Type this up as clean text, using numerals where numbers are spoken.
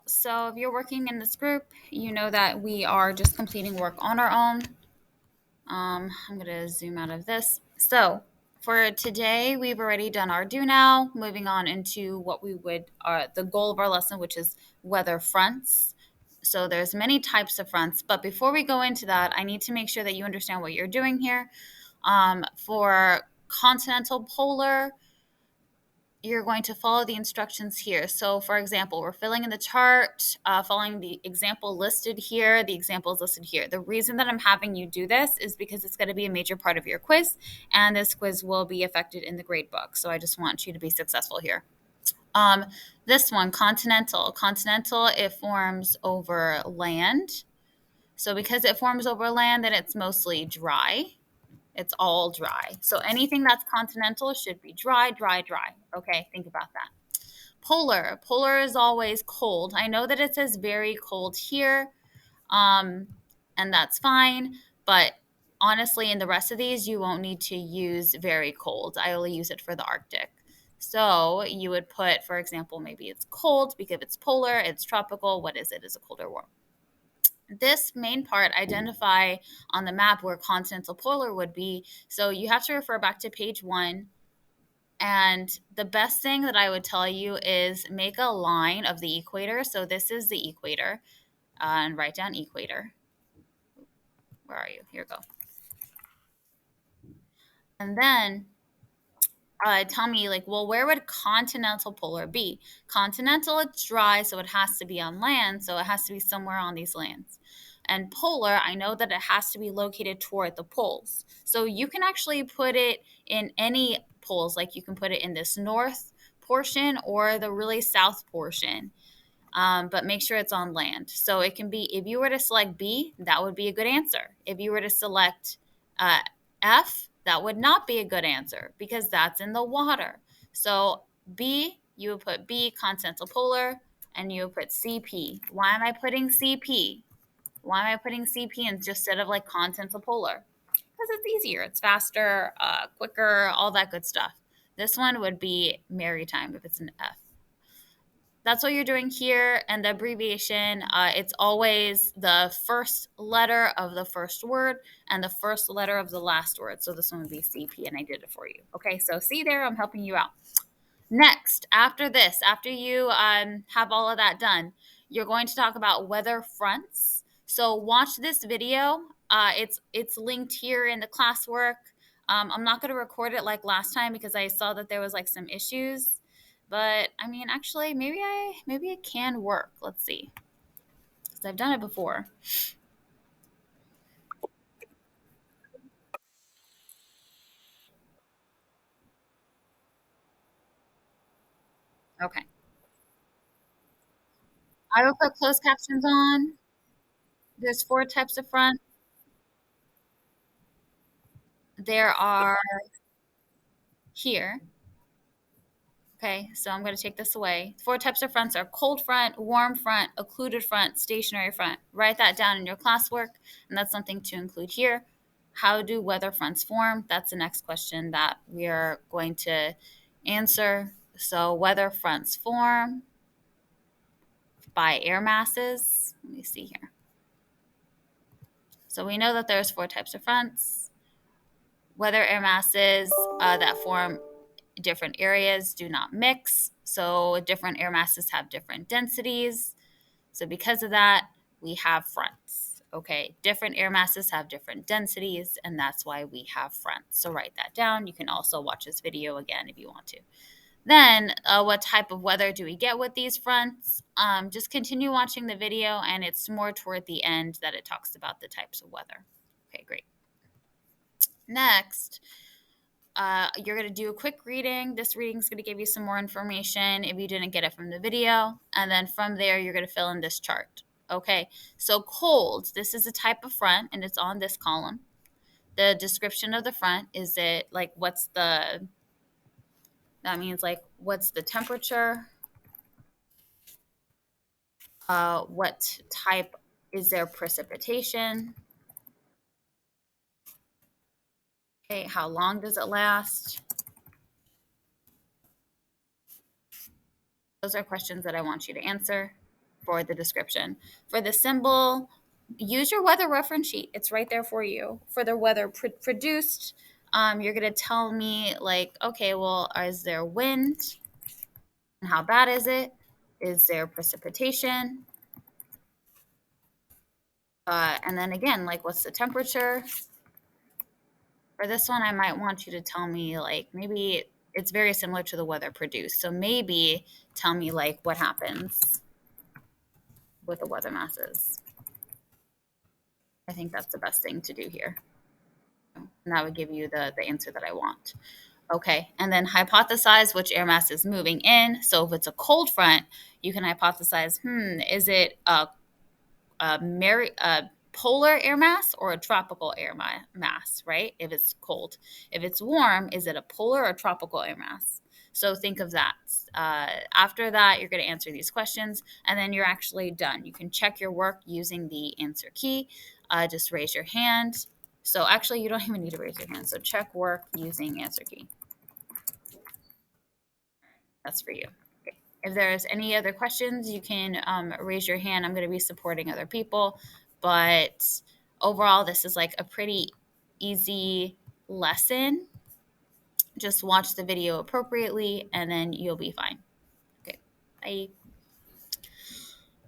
So if you're working in this group, you know that we are just completing work on our own. I'm going to zoom out of this. So for today, we've already done our do now, moving on into what we would, the goal of our lesson, which is weather fronts. So there's many types of fronts, but before we go into that, I need to make sure that you understand what you're doing here. For continental polar, you're going to follow the instructions here. So for example, we're filling in the chart, following the example listed here. The example is listed here. The reason that I'm having you do this is because it's going to be a major part of your quiz, and this quiz will be affected in the grade book. So I just want you to be successful here. Um, this one, continental. Continental, it forms over land. So because it forms over land, then it's mostly dry. It's all dry. So anything that's continental should be dry, dry, dry. Okay, think about that. Polar. Polar is always cold. I know that it says very cold here, um, and that's fine. But honestly, in the rest of these, you won't need to use very cold. I only use it for the Arctic. So you would put, for example, maybe it's cold because it's polar, it's tropical. What is it? Is it cold or warm? This main part, identify on the map where continental polar would be. So you have to refer back to page 1. And the best thing that I would tell you is make a line of the equator. So this is the equator, and write down equator. Where are you? Here we go. And then tell me, like, well, where would continental polar be? Continental, it's dry, so it has to be on land. So it has to be somewhere on these lands. And polar, I know that it has to be located toward the poles. So you can actually put it in any poles. Like you can put it in this north portion or the really south portion. But make sure it's on land. So it can be, if you were to select B, that would be a good answer. If you were to select uh, F, that would not be a good answer because that's in the water. So B, you would put B, continental polar, and you would put CP. Why am I putting CP? Why am I putting CP instead of like continental polar? Because it's easier, it's faster, quicker, all that good stuff. This one would be maritime if it's an F. That's what you're doing here. And the abbreviation, it's always the first letter of the first word and the first letter of the last word. So this one would be CP, and I did it for you. Okay, so see there, I'm helping you out. Next, after this, after you have all of that done, you're going to talk about weather fronts. So watch this video. It's linked here in the classwork. I'm not going to record it like last time because I saw that there was like some issues. But I mean, actually, maybe it can work. Let's see, because I've done it before. Okay, I will put closed captions on. There's 4 types of front. There are here. Okay, so I'm going to take this away. 4 types of fronts are cold front, warm front, occluded front, stationary front. Write that down in your classwork, and that's something to include here. How do weather fronts form? That's the next question that we are going to answer. So weather fronts form by air masses. Let me see here. So we know that there's 4 types of fronts. Weather air masses that form different areas do not mix. So different air masses have different densities. So because of that, we have fronts. Okay, different air masses have different densities, and that's why we have fronts. So write that down. You can also watch this video again if you want to. Then, what type of weather do we get with these fronts? Just continue watching the video, and it's more toward the end that it talks about the types of weather. Okay, great. Next, you're going to do a quick reading. This reading is going to give you some more information if you didn't get it from the video. And then from there, you're going to fill in this chart. Okay, so cold, this is a type of front, and it's on this column. The description of the front is it like that means like what's the temperature? What type is there precipitation? Okay, how long does it last? Those are questions that I want you to answer. for the description. For the symbol, use your weather reference sheet. It's right there for you. For the weather produced, you're going to tell me, like, okay, well, is there wind? And how bad is it? Is there precipitation? And then again, like, what's the temperature? For this one, I might want you to tell me, like, maybe it's very similar to the weather produced. So maybe tell me, like, what happens with the weather masses. I think that's the best thing to do here. And that would give you the answer that I want. Okay, and then hypothesize which air mass is moving in. So if it's a cold front, you can hypothesize, is it a polar air mass or a tropical air mass, right? If it's cold. If it's warm, is it a polar or tropical air mass? So think of that. After that, you're going to answer these questions, and then you're actually done. You can check your work using the answer key. Just raise your hand. So actually, you don't even need to raise your hand. So check work using answer key. That's for you. Okay. If there's any other questions, you can raise your hand. I'm going to be supporting other people. But overall, this is like a pretty easy lesson. Just watch the video appropriately, and then you'll be fine. Okay. Bye.